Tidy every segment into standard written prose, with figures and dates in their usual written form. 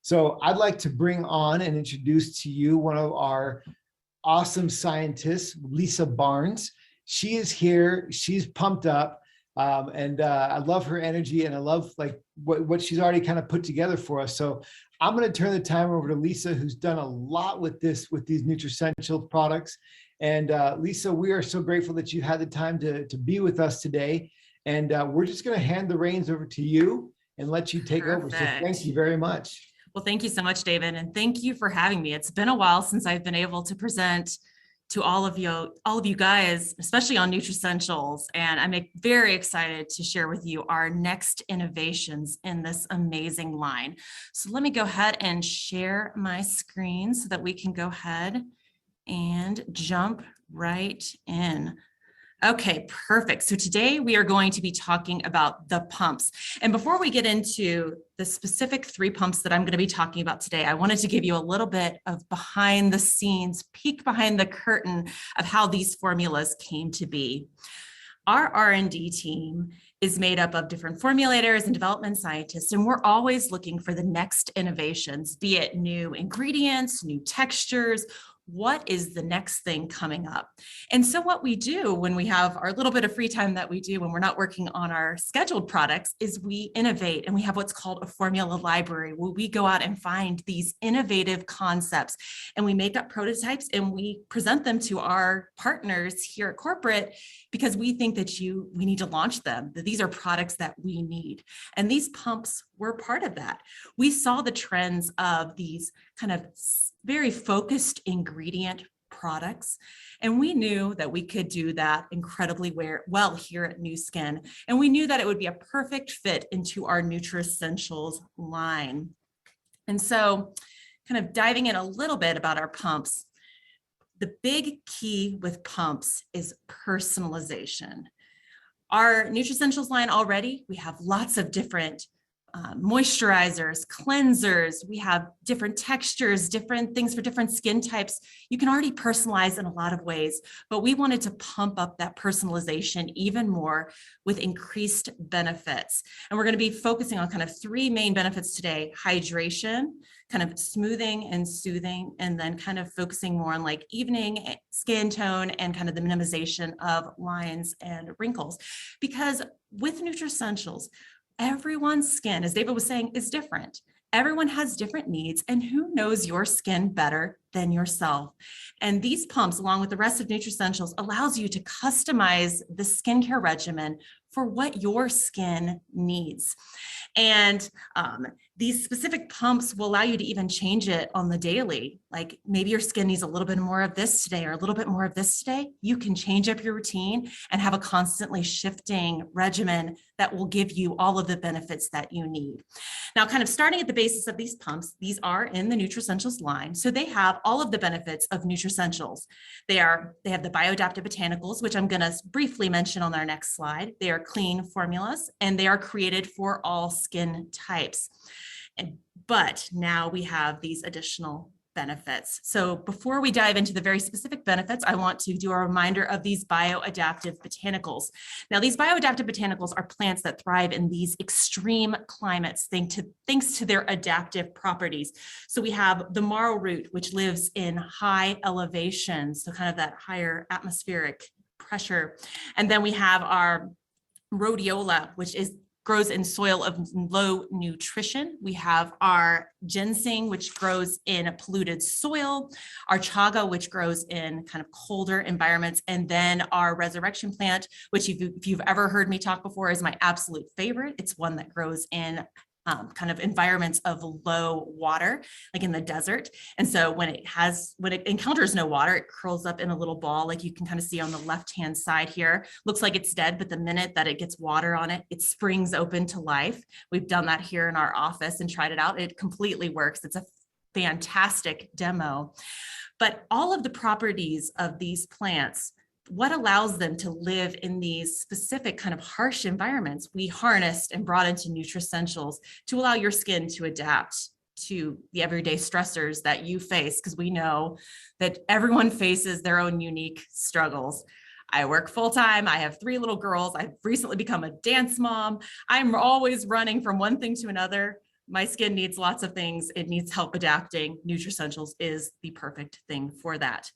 So I'd like to bring on and introduce to you one of our awesome scientists, Lisa Barnes. She is here. She's pumped up. And I love her energy, and I love like what she's already kind of put together for us. So I'm going to turn the time over to Lisa, who's done a lot with these Nutricentials products. And Lisa, we are so grateful that you had the time to be with us today. And we're just going to hand the reins over to you and let you take over. So thank you very much. Well, thank you so much, David. And thank you for having me. It's been a while since I've been able to present to all of you guys, especially on Nutricentials. And I'm very excited to share with you our next innovations in this amazing line. So let me go ahead and share my screen so that we can go ahead and jump right in. Okay, perfect. So today we are going to be talking about the pumps. And before we get into the specific 3 pumps that I'm going to be talking about today, I wanted to give you a little bit of behind the scenes, peek behind the curtain of how these formulas came to be. Our R&D team is made up of different formulators and development scientists, and we're always looking for the next innovations, be it new ingredients, new textures. What is the next thing coming up? And so what we do when we have our little bit of free time that we do when we're not working on our scheduled products is we innovate, and we have what's called a formula library, where we go out and find these innovative concepts, and we make up prototypes and we present them to our partners here at corporate, because we think that we need to launch them, that these are products that we need. And these pumps were part of that. We saw the trends of these kind of very focused ingredient products, and we knew that we could do that incredibly well here at Nu Skin, and we knew that it would be a perfect fit into our Nutricentials line. And so kind of diving in a little bit about our pumps, the big key with pumps is personalization. Our Nutricentials line already, we have lots of different moisturizers, cleansers, we have different textures, different things for different skin types. You can already personalize in a lot of ways, but we wanted to pump up that personalization even more with increased benefits. And we're going to be focusing on kind of 3 main benefits today: hydration, kind of smoothing and soothing, and then kind of focusing more on like evening skin tone and kind of the minimization of lines and wrinkles. Because with Nutricentials, everyone's skin, as David was saying, is different. Everyone has different needs, and who knows your skin better than yourself? And these pumps, along with the rest of Nutricentials, allows you to customize the skincare regimen for what your skin needs. And these specific pumps will allow you to even change it on the daily. Like maybe your skin needs a little bit more of this today or a little bit more of this today. You can change up your routine and have a constantly shifting regimen that will give you all of the benefits that you need. Now, kind of starting at the basis of these pumps, these are in the Nutricentials line. So they have all of the benefits of Nutricentials. They have the bioadaptive botanicals, which I'm going to briefly mention on our next slide. They are clean formulas, and they are created for all skin types. But now we have these additional benefits. So before we dive into the very specific benefits, I want to do a reminder of these bioadaptive botanicals. Now, these bioadaptive botanicals are plants that thrive in these extreme climates thanks to their adaptive properties. So we have the marrow root, which lives in high elevations, so kind of that higher atmospheric pressure. And then we have our rhodiola, which grows in soil of low nutrition. We have our ginseng, which grows in polluted soil, our chaga, which grows in kind of colder environments, and then our resurrection plant, which if you've ever heard me talk before, is my absolute favorite. It's one that grows in kind of environments of low water, like in the desert. And so when it encounters no water, it curls up in a little ball, like you can kind of see on the left-hand side here. Looks like it's dead, but the minute that it gets water on it, it springs open to life. We've done that here in our office and tried it out. It completely works. It's a fantastic demo. But all of the properties of these plants, what allows them to live in these specific kind of harsh environments, we harnessed and brought into Nutricentials to allow your skin to adapt to the everyday stressors that you face, because we know that everyone faces their own unique struggles. I work full-time. I have 3 little girls. I've recently become a dance mom. I'm always running from one thing to another. my skin needs lots of things. It needs help adapting. Nutricentials is the perfect thing for that.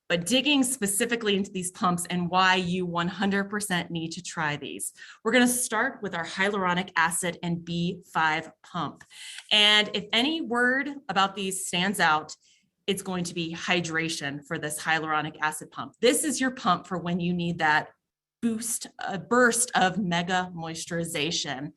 But digging specifically into these pumps and why you 100% need to try these. We're going to start with our hyaluronic acid and B5 pump. And if any word about these stands out, it's going to be hydration for this hyaluronic acid pump. This is your pump for when you need that burst of mega moisturization.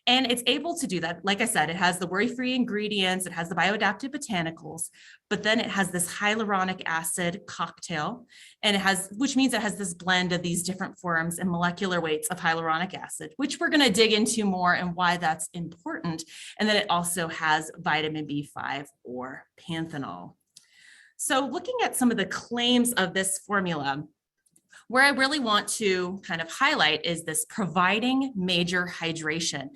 And it's able to do that. Like I said, it has the worry-free ingredients, it has the bioadaptive botanicals, but then it has this hyaluronic acid cocktail, and which means it has this blend of these different forms and molecular weights of hyaluronic acid, which we're going to dig into more and why that's important. And then it also has vitamin B5 or panthenol. So looking at some of the claims of this formula, where I really want to kind of highlight is this providing major hydration.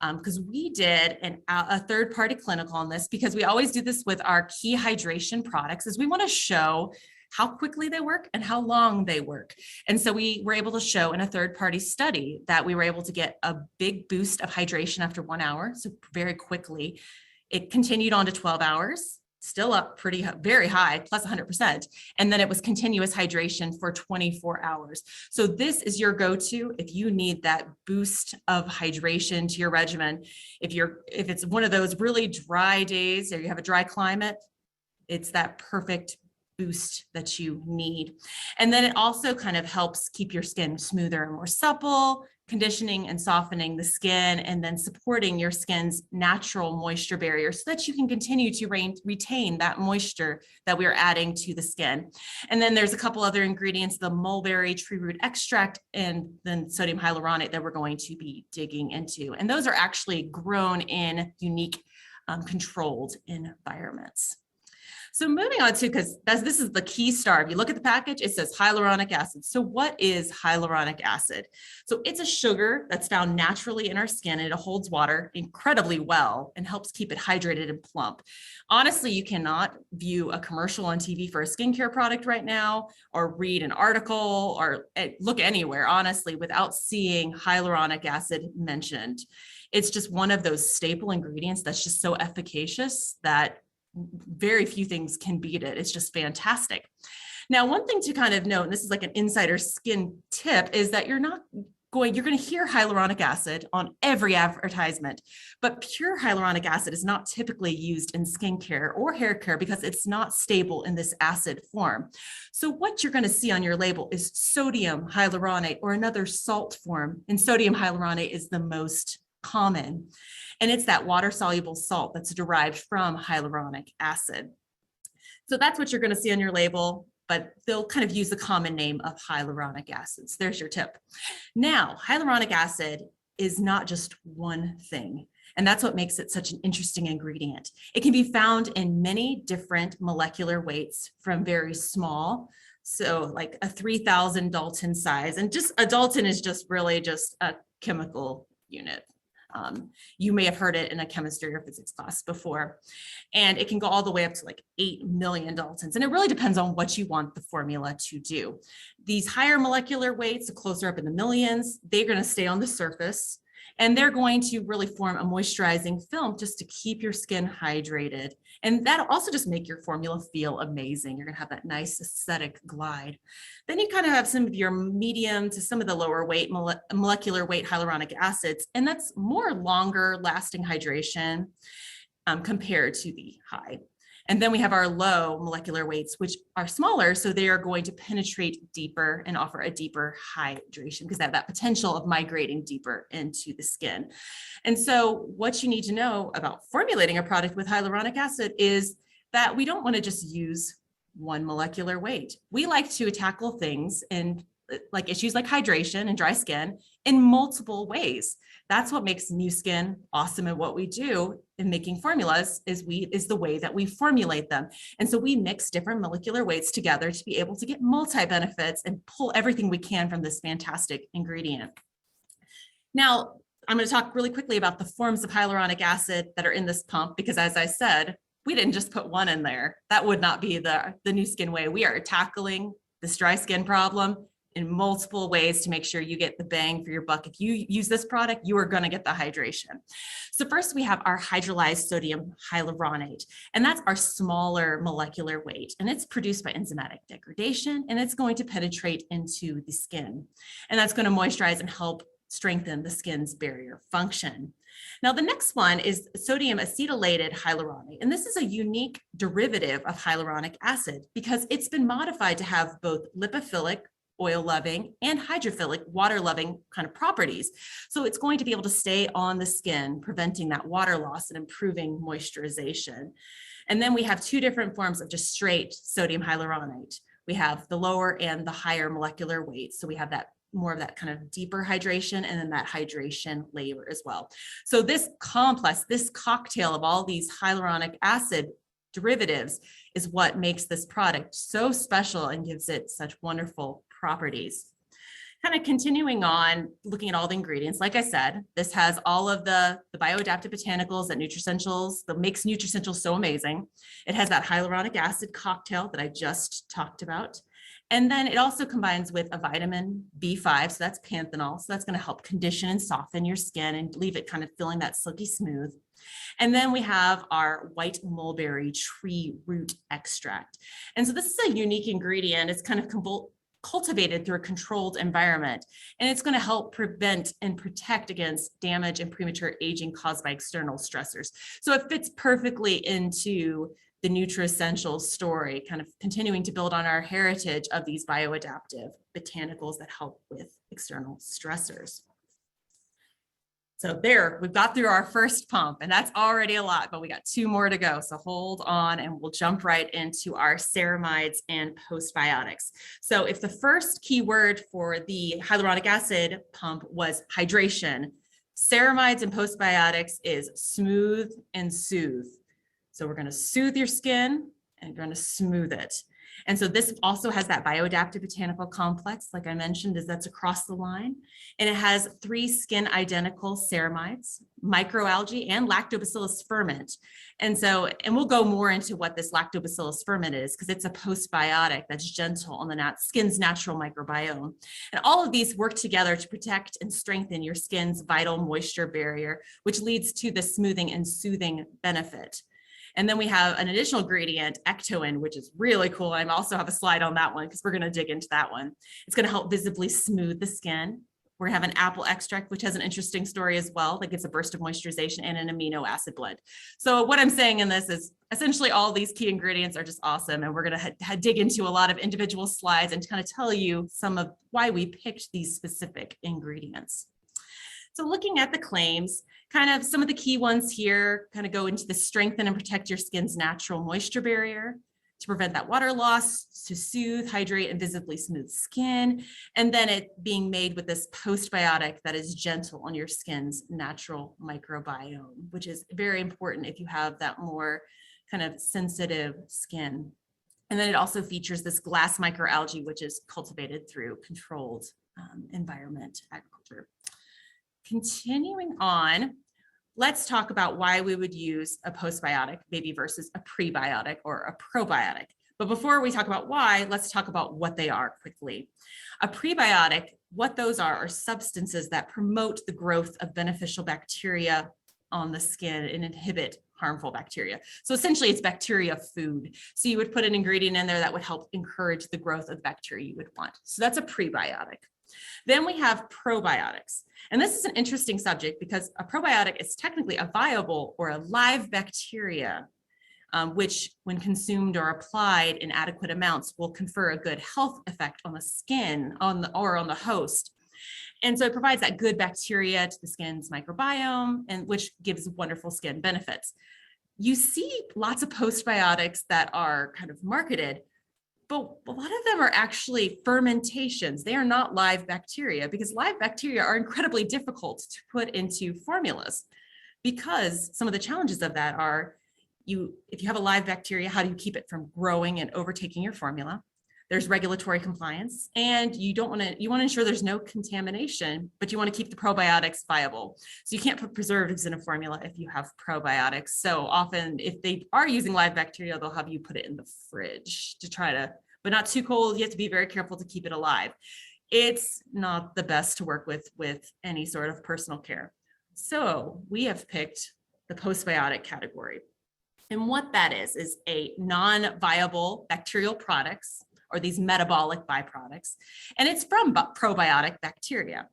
Because we did a third-party clinical on this, because we always do this with our key hydration products, is we want to show how quickly they work and how long they work. And so we were able to show in a third-party study that we were able to get a big boost of hydration after 1 hour. So very quickly, it continued on to 12 hours. Still up very high, plus 100%. And then it was continuous hydration for 24 hours. So this is your go-to if you need that boost of hydration to your regimen. If it's one of those really dry days or you have a dry climate, it's that perfect boost that you need. And then it also kind of helps keep your skin smoother and more supple, conditioning and softening the skin, and then supporting your skin's natural moisture barrier so that you can continue to retain that moisture that we are adding to the skin. And then there's a couple other ingredients, the mulberry tree root extract and then sodium hyaluronate that we're going to be digging into. And those are actually grown in unique controlled environments. So moving on to, because this is the key star. If you look at the package, it says hyaluronic acid. So what is hyaluronic acid? So it's a sugar that's found naturally in our skin, and it holds water incredibly well and helps keep it hydrated and plump. Honestly, you cannot view a commercial on TV for a skincare product right now, or read an article, or look anywhere, honestly, without seeing hyaluronic acid mentioned. It's just one of those staple ingredients that's just so efficacious that very few things can beat it. It's just fantastic. Now, one thing to kind of note, and this is like an insider skin tip, is that you're going to hear hyaluronic acid on every advertisement, but pure hyaluronic acid is not typically used in skincare or hair care because it's not stable in this acid form. So what you're going to see on your label is sodium hyaluronate or another salt form, and sodium hyaluronate is the most common. And it's that water-soluble salt that's derived from hyaluronic acid. So that's what you're going to see on your label, but they'll kind of use the common name of hyaluronic acid. So there's your tip. Now, hyaluronic acid is not just one thing, and that's what makes it such an interesting ingredient. It can be found in many different molecular weights, from very small, so like a 3,000 Dalton size, and just a Dalton is just really just a chemical unit. You may have heard it in a chemistry or physics class before, and it can go all the way up to like 8 million Daltons. And it really depends on what you want the formula to do. These higher molecular weights, closer up in the millions, they're going to stay on the surface, and they're going to really form a moisturizing film just to keep your skin hydrated. And that'll also just make your formula feel amazing. You're going to have that nice aesthetic glide. Then you kind of have some of your medium to some of the lower weight molecular weight hyaluronic acids, and that's more longer lasting hydration compared to the high. And then we have our low molecular weights, which are smaller, so they are going to penetrate deeper and offer a deeper hydration because they have that potential of migrating deeper into the skin. And so what you need to know about formulating a product with hyaluronic acid is that we don't want to just use one molecular weight. We like to tackle things and like issues like hydration and dry skin in multiple ways. That's what makes Nu Skin awesome at what we do in making formulas is the way that we formulate them. And so we mix different molecular weights together to be able to get multi-benefits and pull everything we can from this fantastic ingredient. Now, I'm going to talk really quickly about the forms of hyaluronic acid that are in this pump, because as I said, we didn't just put one in there. That would not be the Nu Skin way. We are tackling this dry skin problem in multiple ways to make sure you get the bang for your buck. If you use this product, you are going to get the hydration. So first we have our hydrolyzed sodium hyaluronate, and that's our smaller molecular weight. And it's produced by enzymatic degradation, and it's going to penetrate into the skin. And that's going to moisturize and help strengthen the skin's barrier function. Now, the next one is sodium acetylated hyaluronate, and this is a unique derivative of hyaluronic acid because it's been modified to have both lipophilic, oil-loving, and hydrophilic, water-loving kind of properties. So it's going to be able to stay on the skin, preventing that water loss and improving moisturization. And then we have two different forms of just straight sodium hyaluronate. We have the lower and the higher molecular weight. So we have that more of that kind of deeper hydration and then that hydration layer as well. So this complex, this cocktail of all these hyaluronic acid derivatives is what makes this product so special and gives it such wonderful properties. Kind of continuing on, looking at all the ingredients, like I said, this has all of the bioadaptive botanicals that Nutricentials, that makes Nutricentials so amazing. It has that hyaluronic acid cocktail that I just talked about. And then it also combines with a vitamin B5, so that's panthenol. So that's going to help condition and soften your skin and leave it kind of feeling that silky smooth. And then we have our white mulberry tree root extract. And so this is a unique ingredient. It's kind of cultivated through a controlled environment, and it's going to help prevent and protect against damage and premature aging caused by external stressors. So it fits perfectly into the Nutricentials story, kind of continuing to build on our heritage of these bioadaptive botanicals that help with external stressors. So there, we've got through our first pump, and that's already a lot, but we got two more to go. So hold on, and we'll jump right into our ceramides and postbiotics. So if the first keyword for the hyaluronic acid pump was hydration, ceramides and postbiotics is smooth and soothe. So we're going to soothe your skin and you're going to smooth it. And so this also has that bioadaptive botanical complex, like I mentioned, is that's across the line. And it has 3 skin identical ceramides, microalgae, and lactobacillus ferment. And we'll go more into what this lactobacillus ferment is because it's a postbiotic that's gentle on the skin's natural microbiome. And all of these work together to protect and strengthen your skin's vital moisture barrier, which leads to the smoothing and soothing benefit. And then we have an additional ingredient, ectoin, which is really cool. I also have a slide on that one because we're going to dig into that one. It's going to help visibly smooth the skin. We're going to have an apple extract, which has an interesting story as well, that gives a burst of moisturization and an amino acid blend. So what I'm saying in this is essentially all these key ingredients are just awesome. And we're going to dig into a lot of individual slides and kind of tell you some of why we picked these specific ingredients. So looking at the claims, kind of some of the key ones here kind of go into the strengthen and protect your skin's natural moisture barrier, to prevent that water loss, to soothe, hydrate, and visibly smooth skin. And then it being made with this postbiotic that is gentle on your skin's natural microbiome, which is very important if you have that more kind of sensitive skin. And then it also features this glass microalgae, which is cultivated through controlled environment agriculture. Continuing on, let's talk about why we would use a postbiotic maybe versus a prebiotic or a probiotic. But before we talk about why, let's talk about what they are quickly. A prebiotic, what those are substances that promote the growth of beneficial bacteria on the skin and inhibit harmful bacteria. So essentially it's bacteria food. So you would put an ingredient in there that would help encourage the growth of the bacteria you would want. So that's a prebiotic. Then we have probiotics. And this is an interesting subject because a probiotic is technically a viable or a live bacteria, which when consumed or applied in adequate amounts will confer a good health effect on the skin or on the host. And so it provides that good bacteria to the skin's microbiome, and which gives wonderful skin benefits. You see lots of postbiotics that are kind of marketed, but a lot of them are actually fermentations. They are not live bacteria because live bacteria are incredibly difficult to put into formulas because some of the challenges of that are if you have a live bacteria, how do you keep it from growing and overtaking your formula? There's regulatory compliance, and you want to ensure there's no contamination, but you want to keep the probiotics viable. So you can't put preservatives in a formula if you have probiotics. So often if they are using live bacteria, they'll have you put it in the fridge but not too cold. You have to be very careful to keep it alive. it's not the best to work with any sort of personal care. So we have picked the postbiotic category. And what that is a non-viable bacterial products, or these metabolic byproducts, and it's from probiotic bacteria.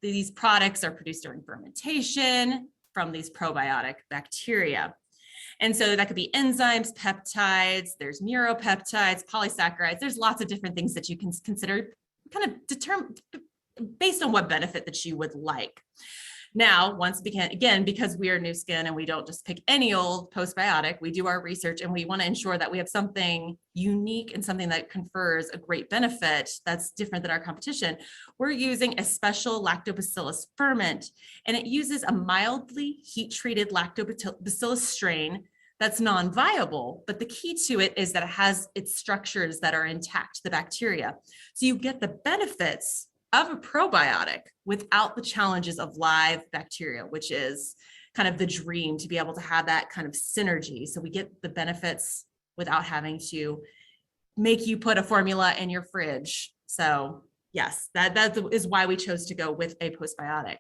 These products are produced during fermentation from these probiotic bacteria. And so that could be enzymes, peptides, there's neuropeptides, polysaccharides, there's lots of different things that you can consider, kind of determine based on what benefit that you would like. Now, once again, because we are Nu Skin and we don't just pick any old postbiotic, we do our research and we want to ensure that we have something unique and something that confers a great benefit that's different than our competition. We're using a special lactobacillus ferment, and it uses a mildly heat-treated lactobacillus strain that's non-viable, but the key to it is that it has its structures that are intact, the bacteria. So you get the benefits of a probiotic without the challenges of live bacteria, which is kind of the dream, to be able to have that kind of synergy. So we get the benefits without having to make you put a formula in your fridge. So yes, that is why we chose to go with a postbiotic.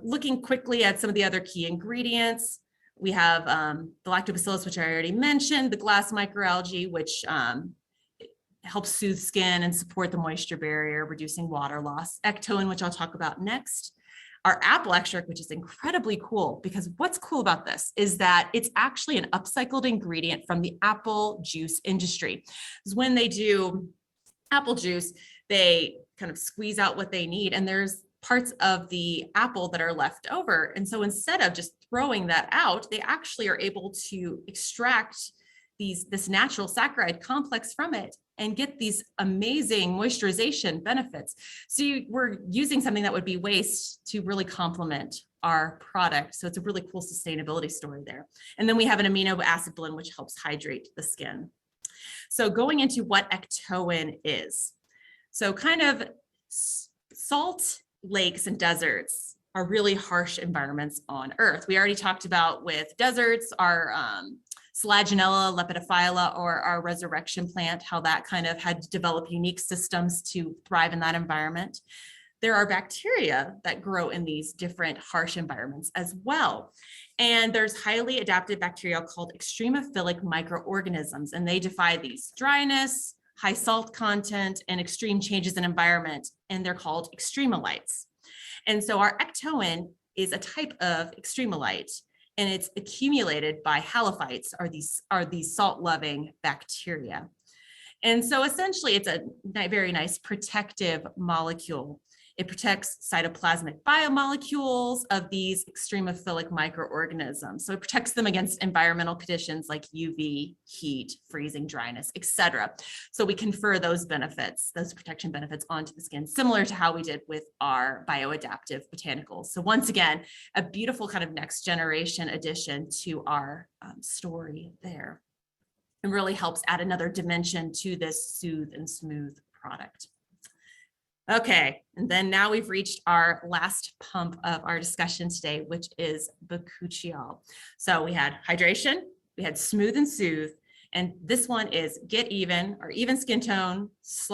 Looking quickly at some of the other key ingredients, we have the lactobacillus, which I already mentioned, the glass microalgae, which helps soothe skin and support the moisture barrier, reducing water loss. Ectoin, which I'll talk about next. Our apple extract, which is incredibly cool, because what's cool about this is that it's actually an upcycled ingredient from the apple juice industry. Because when they do apple juice, they kind of squeeze out what they need, and there's parts of the apple that are left over. And so instead of just throwing that out, they actually are able to extract this natural saccharide complex from it and get these amazing moisturization benefits. So we're using something that would be waste to really complement our product. So it's a really cool sustainability story there. And then we have an amino acid blend, which helps hydrate the skin. So going into what ectoin is. So kind of salt lakes and deserts are really harsh environments on Earth. We already talked about with deserts, our Selaginella lepidophylla, or our resurrection plant, how that kind of had to develop unique systems to thrive in that environment. There are bacteria that grow in these different harsh environments as well. And there's highly adapted bacteria called extremophilic microorganisms, and they defy these dryness, high salt content, and extreme changes in environment, and they're called extremolites. And so our ectoin is a type of extremolite, and it's accumulated by halophytes, are these salt-loving bacteria. And so essentially it's a very nice protective molecule. It protects cytoplasmic biomolecules of these extremophilic microorganisms. So it protects them against environmental conditions like UV, heat, freezing, dryness, etc. So we confer those benefits, those protection benefits onto the skin, similar to how we did with our bioadaptive botanicals. So once again, a beautiful kind of next generation addition to our story there. It really helps add another dimension to this soothe and smooth product. Okay, and then now we've reached our last pump of our discussion today, which is bakuchiol. So we had hydration, we had smooth and soothe, and this one is get even, or even skin tone /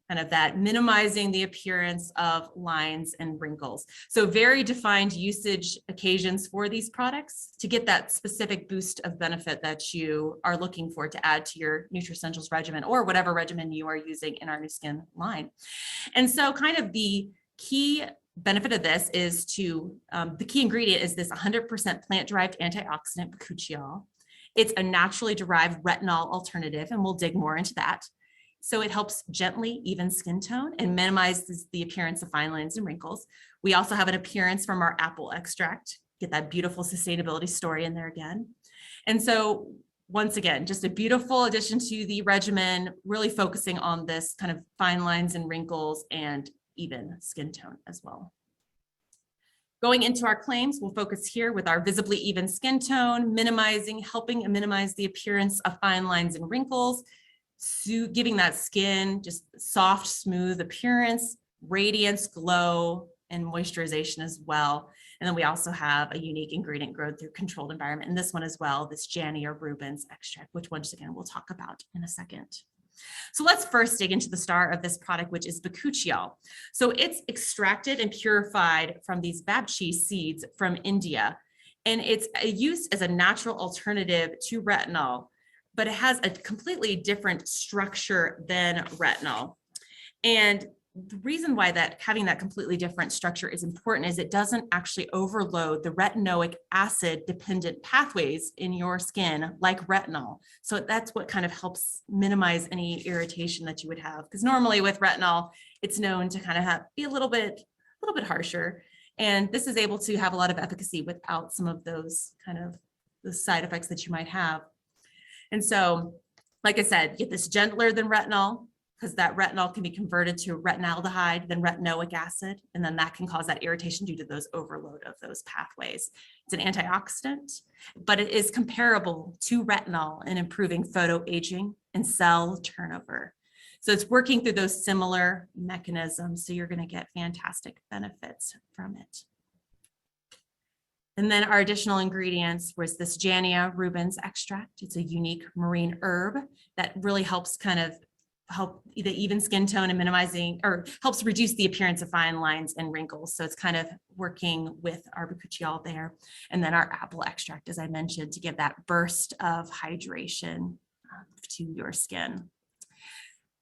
kind of that minimizing the appearance of lines and wrinkles. So very defined usage occasions for these products to get that specific boost of benefit that you are looking for to add to your Nutricentials regimen, or whatever regimen you are using in our Nu Skin line. And so kind of the key benefit of this is the key ingredient is this 100% plant-derived antioxidant bakuchiol. It's a naturally derived retinol alternative, and we'll dig more into that. So it helps gently even skin tone and minimizes the appearance of fine lines and wrinkles. We also have an appearance from our apple extract, get that beautiful sustainability story in there again. And so once again, just a beautiful addition to the regimen, really focusing on this kind of fine lines and wrinkles and even skin tone as well. Going into our claims, we'll focus here with our visibly even skin tone, helping minimize the appearance of fine lines and wrinkles, giving that skin just soft, smooth appearance, radiance, glow, and moisturization as well. And then we also have a unique ingredient grown through controlled environment. And this one as well, this Janny or Rubens extract, which once again, we'll talk about in a second. So let's first dig into the star of this product, which is bakuchiol. So it's extracted and purified from these babchi seeds from India, and it's used as a natural alternative to retinol, but it has a completely different structure than retinol. And the reason why having that completely different structure is important is it doesn't actually overload the retinoic acid dependent pathways in your skin like retinol. So that's what kind of helps minimize any irritation that you would have. Because normally with retinol, it's known to kind of be a little bit harsher. And this is able to have a lot of efficacy without some of those kind of the side effects that you might have. And so, like I said, get this gentler than retinol, because that retinol can be converted to retinaldehyde, then retinoic acid, and then that can cause that irritation due to those overload of those pathways. It's an antioxidant, but it is comparable to retinol in improving photoaging and cell turnover. So it's working through those similar mechanisms, so you're going to get fantastic benefits from it. And then our additional ingredients was this Jania rubens extract. It's a unique marine herb that really helps kind of help the even skin tone and minimizing or helps reduce the appearance of fine lines and wrinkles. So it's kind of working with our bakuchiol there. And then our apple extract, as I mentioned, to give that burst of hydration to your skin.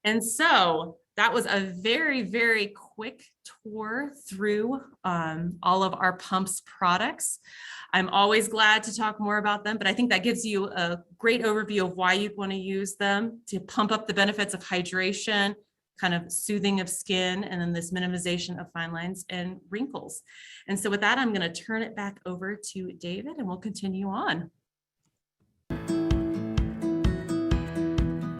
And so that was a very, very quick tour through all of our pumps products. I'm always glad to talk more about them, but I think that gives you a great overview of why you'd want to use them to pump up the benefits of hydration, kind of soothing of skin, and then this minimization of fine lines and wrinkles. And so with that, I'm going to turn it back over to David and we'll continue on.